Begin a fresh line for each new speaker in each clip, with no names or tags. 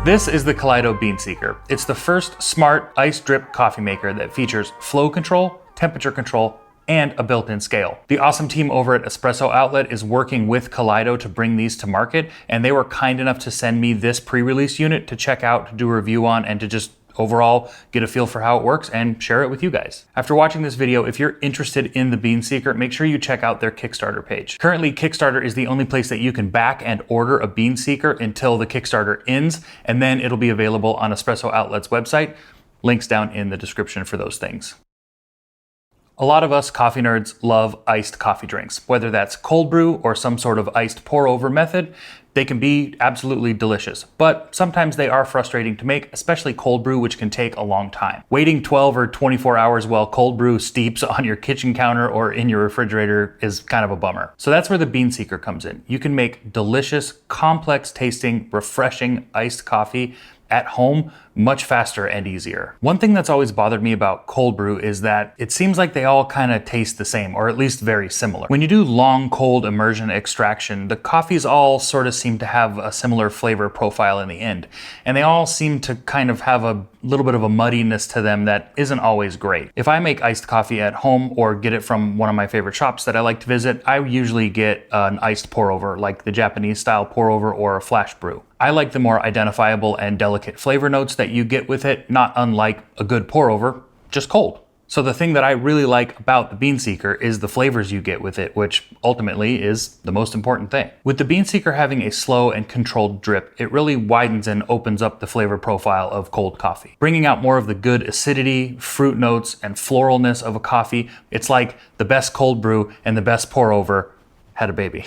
This is the Kaleido Bean Seeker. It's the first smart ice drip coffee maker that features flow control, temperature control, and a built-in scale. The awesome team over at Espresso Outlet is working with Kaleido to bring these to market, and they were kind enough to send me this pre-release unit to check out, to do a review on, and to just overall get a feel for how it works and share it with you guys. After watching this video, if you're interested in the Bean Seeker, make sure you check out their Kickstarter page. Currently, Kickstarter is the only place that you can back and order a Bean Seeker until the Kickstarter ends, and then it'll be available on Espresso Outlet's website. Links down in the description for those things. A lot of us coffee nerds love iced coffee drinks, whether that's cold brew or some sort of iced pour over method. They can be absolutely delicious, but sometimes they are frustrating to make, especially cold brew, which can take a long time. Waiting 12 or 24 hours while cold brew steeps on your kitchen counter or in your refrigerator is kind of a bummer. So that's where the Bean Seeker comes in. You can make delicious, complex tasting, refreshing iced coffee at home much faster and easier. One thing that's always bothered me about cold brew is that it seems like they all kind of taste the same, or at least very similar. When you do long cold immersion extraction, the coffees all sort of seem to have a similar flavor profile in the end, and they all seem to kind of have a little bit of a muddiness to them that isn't always great. If I make iced coffee at home or get it from one of my favorite shops that I like to visit, I usually get an iced pour over, like the Japanese style pour over or a flash brew. I like the more identifiable and delicate flavor notes that you get with it, not unlike a good pour over, just cold. So the thing that I really like about the Bean Seeker is the flavors you get with it, which ultimately is the most important thing. With the Bean Seeker having a slow and controlled drip, it really widens and opens up the flavor profile of cold coffee, bringing out more of the good acidity, fruit notes, and floralness of a coffee. It's like the best cold brew and the best pour over had a baby.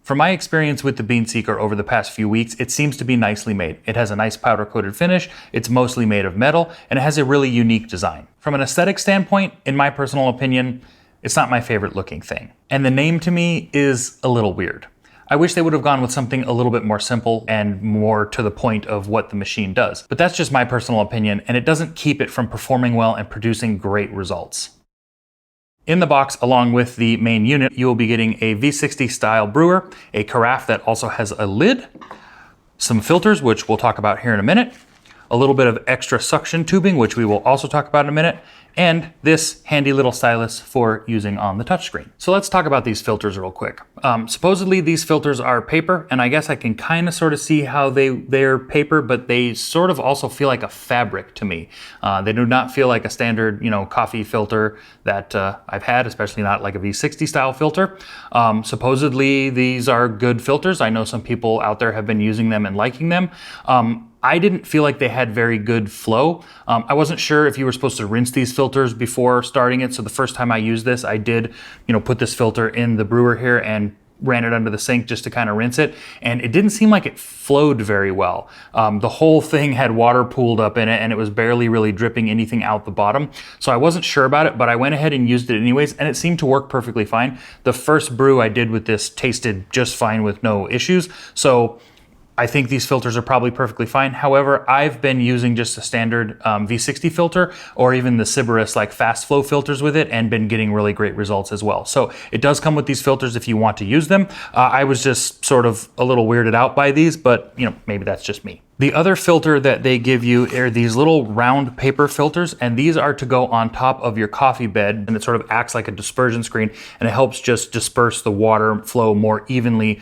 From my experience with the Bean Seeker over the past few weeks, it seems to be nicely made. It has a nice powder coated finish, it's mostly made of metal, and it has a really unique design. From an aesthetic standpoint, in my personal opinion, it's not my favorite looking thing. And the name to me is a little weird. I wish they would have gone with something a little bit more simple and more to the point of what the machine does. But that's just my personal opinion, and it doesn't keep it from performing well and producing great results. In the box, along with the main unit, you will be getting a V60 style brewer, a carafe that also has a lid, some filters, which we'll talk about here in a minute, a little bit of extra suction tubing, which we will also talk about in a minute, and this handy little stylus for using on the touchscreen. So let's talk about these filters real quick. Supposedly these filters are paper, and I guess I can kind of sort of see how they're paper, but they sort of also feel like a fabric to me. They do not feel like a standard, coffee filter that I've had, especially not like a V60 style filter. Supposedly these are good filters. I know some people out there have been using them and liking them. I didn't feel like they had very good flow. I wasn't sure if you were supposed to rinse these filters before starting it. So the first time I used this, I did, put this filter in the brewer here and ran it under the sink just to kind of rinse it. And it didn't seem like it flowed very well. The whole thing had water pooled up in it and it was barely really dripping anything out the bottom. So I wasn't sure about it, but I went ahead and used it anyways, and it seemed to work perfectly fine. The first brew I did with this tasted just fine with no issues. So I think these filters are probably perfectly fine. However, I've been using just a standard V60 filter or even the Sybaris like fast flow filters with it and been getting really great results as well. So it does come with these filters if you want to use them. I was just sort of a little weirded out by these, but maybe that's just me. The other filter that they give you are these little round paper filters, and these are to go on top of your coffee bed, and it sort of acts like a dispersion screen, and it helps just disperse the water flow more evenly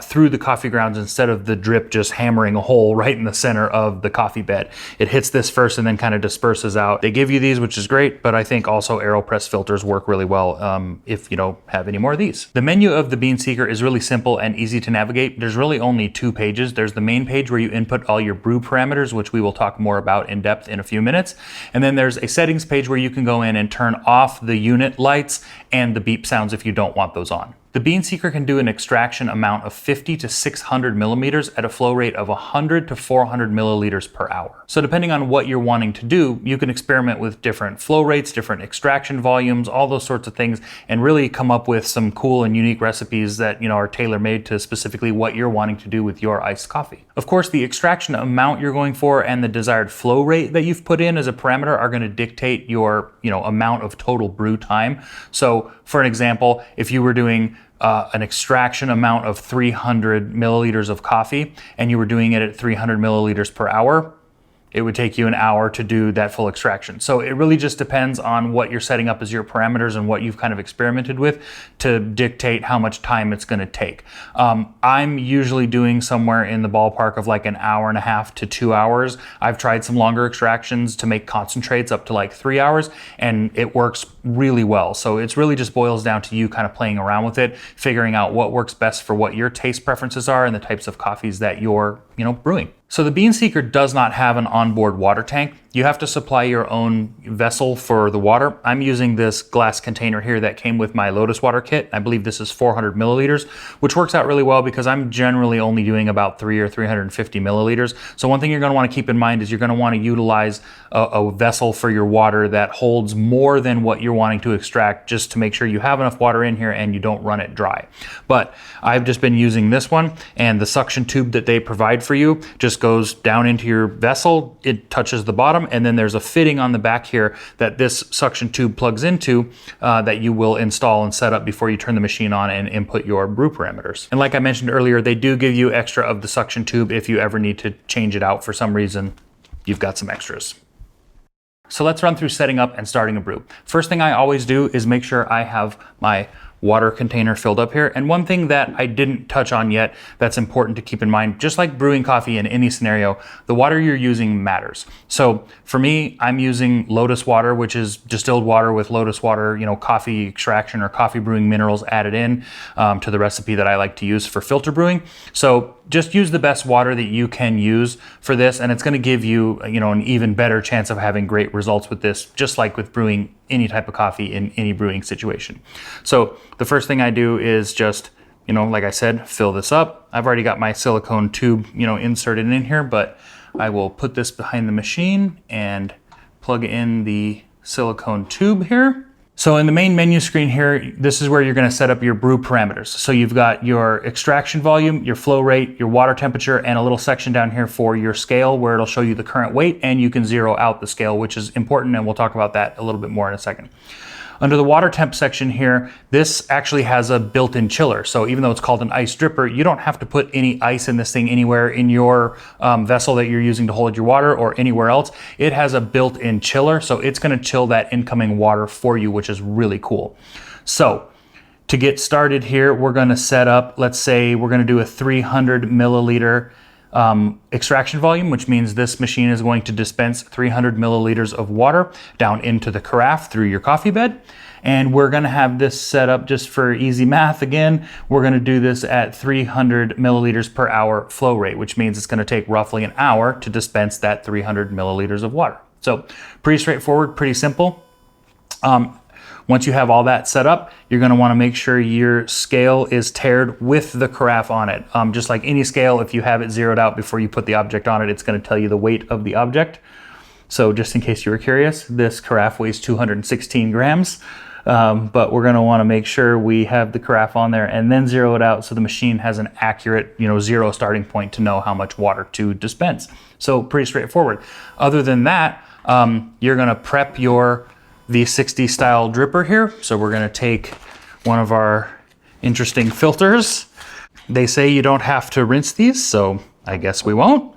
through the coffee grounds instead of the drip just hammering a hole right in the center of the coffee bed. It hits this first and then kind of disperses out. They give you these, which is great, but I think also AeroPress filters work really well if you don't have any more of these. The menu of the Bean Seeker is really simple and easy to navigate. There's really only 2 pages. There's the main page where you input all your brew parameters, which we will talk more about in depth in a few minutes. And then there's a settings page where you can go in and turn off the unit lights and the beep sounds if you don't want those on. The Bean Seeker can do an extraction amount of 50 to 600 millimeters at a flow rate of 100 to 400 milliliters per hour. So depending on what you're wanting to do, you can experiment with different flow rates, different extraction volumes, all those sorts of things, and really come up with some cool and unique recipes that are tailor-made to specifically what you're wanting to do with your iced coffee. Of course, the extraction amount you're going for and the desired flow rate that you've put in as a parameter are going to dictate your amount of total brew time. So for an example, if you were doing an extraction amount of 300 milliliters of coffee and you were doing it at 300 milliliters per hour, it would take you an hour to do that full extraction. So it really just depends on what you're setting up as your parameters and what you've kind of experimented with to dictate how much time it's going to take. I'm usually doing somewhere in the ballpark of like an hour and a half to 2 hours. I've tried some longer extractions to make concentrates up to like 3 hours, and it works really well. So it's really just boils down to you kind of playing around with it, figuring out what works best for what your taste preferences are and the types of coffees that you're, brewing. So the Bean Seeker does not have an onboard water tank. You have to supply your own vessel for the water. I'm using this glass container here that came with my Lotus water kit. I believe this is 400 milliliters, which works out really well because I'm generally only doing about 350 milliliters. So one thing you're going to want to keep in mind is you're going to want to utilize a vessel for your water that holds more than what you're wanting to extract, just to make sure you have enough water in here and you don't run it dry. But I've just been using this one, and the suction tube that they provide for you just goes down into your vessel. It touches the bottom, and then there's a fitting on the back here that this suction tube plugs into that you will install and set up before you turn the machine on and input your brew parameters. And like I mentioned earlier, they do give you extra of the suction tube if you ever need to change it out for some reason. You've got some extras. So let's run through setting up and starting a brew. First thing I always do is make sure I have my water container filled up here. And one thing that I didn't touch on yet that's important to keep in mind, just like brewing coffee in any scenario, the water you're using matters. So for me, I'm using Lotus water, which is distilled water with Lotus water, coffee extraction or coffee brewing minerals added in to the recipe that I like to use for filter brewing. So just use the best water that you can use for this, and it's going to give you, an even better chance of having great results with this, just like with brewing any type of coffee in any brewing situation. So the first thing I do is just, like I said, fill this up. I've already got my silicone tube, inserted in here, but I will put this behind the machine and plug in the silicone tube here. So in the main menu screen here, this is where you're going to set up your brew parameters. So you've got your extraction volume, your flow rate, your water temperature, and a little section down here for your scale where it'll show you the current weight, and you can zero out the scale, which is important, and we'll talk about that a little bit more in a second. Under the water temp section here, this actually has a built-in chiller. So even though it's called an ice dripper, you don't have to put any ice in this thing anywhere in your vessel that you're using to hold your water or anywhere else. It has a built-in chiller, so it's gonna chill that incoming water for you, which is really cool. So to get started here, we're gonna set up, let's say we're gonna do a 300 milliliter extraction volume, which means this machine is going to dispense 300 milliliters of water down into the carafe through your coffee bed. And we're going to have this set up just for easy math. Again, we're going to do this at 300 milliliters per hour flow rate, which means it's going to take roughly an hour to dispense that 300 milliliters of water. So pretty straightforward, pretty simple. Once you have all that set up, you're going to want to make sure your scale is taired with the carafe on it. Just like any scale, if you have it zeroed out before you put the object on it, it's going to tell you the weight of the object. So just in case you were curious, this carafe weighs 216 grams. But we're going to want to make sure we have the carafe on there and then zero it out so the machine has an accurate, zero starting point to know how much water to dispense. So pretty straightforward. Other than that, you're going to prep your V60 style dripper here. So we're going to take one of our interesting filters. They say you don't have to rinse these, so I guess we won't.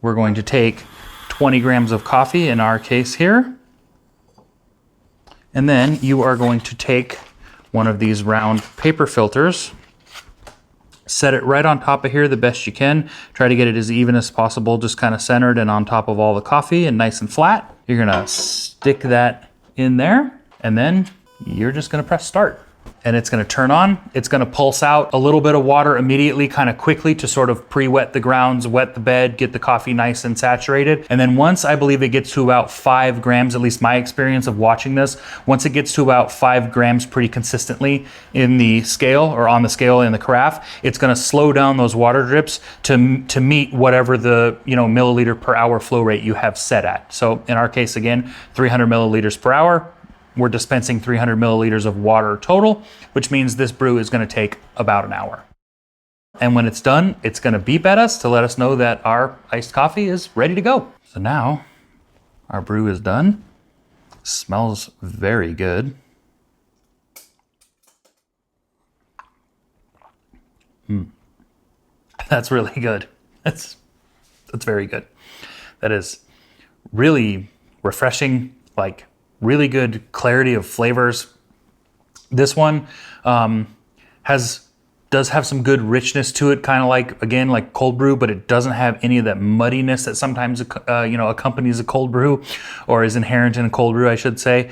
We're going to take 20 grams of coffee in our case here. And then you are going to take one of these round paper filters, set it right on top of here the best you can. Try to get it as even as possible, just kind of centered and on top of all the coffee and nice and flat. You're gonna stick that in there, and then you're just gonna press start. And it's gonna turn on. It's gonna pulse out a little bit of water immediately, kind of quickly, to sort of pre-wet the grounds, wet the bed, get the coffee nice and saturated. And then once I believe it gets to about 5 grams, at least my experience of watching this, once it gets to about 5 grams pretty consistently in the scale or on the scale in the carafe, it's gonna slow down those water drips to meet whatever the milliliter per hour flow rate you have set at. So in our case, again, 300 milliliters per hour. We're dispensing 300 milliliters of water total, which means this brew is going to take about an hour. And when it's done, it's going to beep at us to let us know that our iced coffee is ready to go. So now our brew is done. Smells very good. That's really good. That's very good. That is really refreshing, like really good clarity of flavors. This one does have some good richness to it, kind of like, again, like cold brew, but it doesn't have any of that muddiness that sometimes accompanies a cold brew, or is inherent in a cold brew, I should say.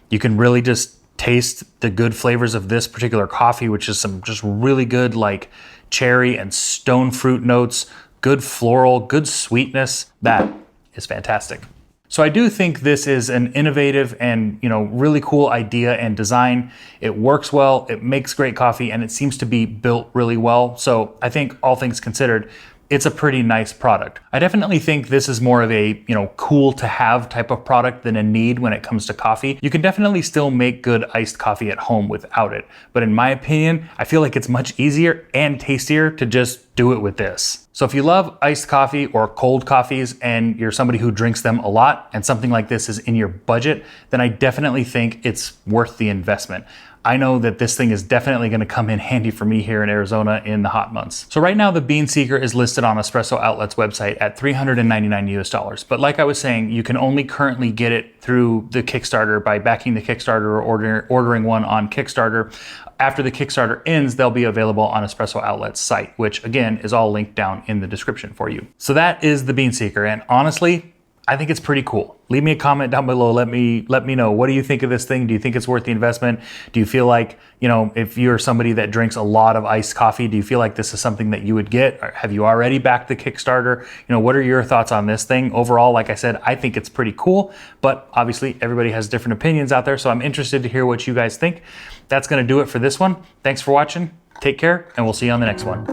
You can really just taste the good flavors of this particular coffee, which is some just really good like cherry and stone fruit notes, good floral, good sweetness. That is fantastic. So I do think this is an innovative and, really cool idea and design. It works well, it makes great coffee, and it seems to be built really well. So I think, all things considered, it's a pretty nice product. I definitely think this is more of a, cool to have type of product than a need when it comes to coffee. You can definitely still make good iced coffee at home without it. But in my opinion, I feel like it's much easier and tastier to just do it with this. So if you love iced coffee or cold coffees and you're somebody who drinks them a lot and something like this is in your budget, then I definitely think it's worth the investment. I know that this thing is definitely going to come in handy for me here in Arizona in the hot months. So right now the Bean Seeker is listed on Espresso Outlet's website at $399 US. But like I was saying, you can only currently get it through the Kickstarter by backing the Kickstarter or ordering one on Kickstarter. After the Kickstarter ends, they'll be available on Espresso Outlet's site, which again is all linked down in the description for you. So that is the Bean Seeker, and honestly, I think it's pretty cool. Leave me a comment down below. Let me know. What do you think of this thing? Do you think it's worth the investment? Do you feel like, if you're somebody that drinks a lot of iced coffee, do you feel like this is something that you would get? Or have you already backed the Kickstarter? What are your thoughts on this thing? Overall, like I said, I think it's pretty cool, but obviously everybody has different opinions out there. So I'm interested to hear what you guys think. That's going to do it for this one. Thanks for watching. Take care, and we'll see you on the next one.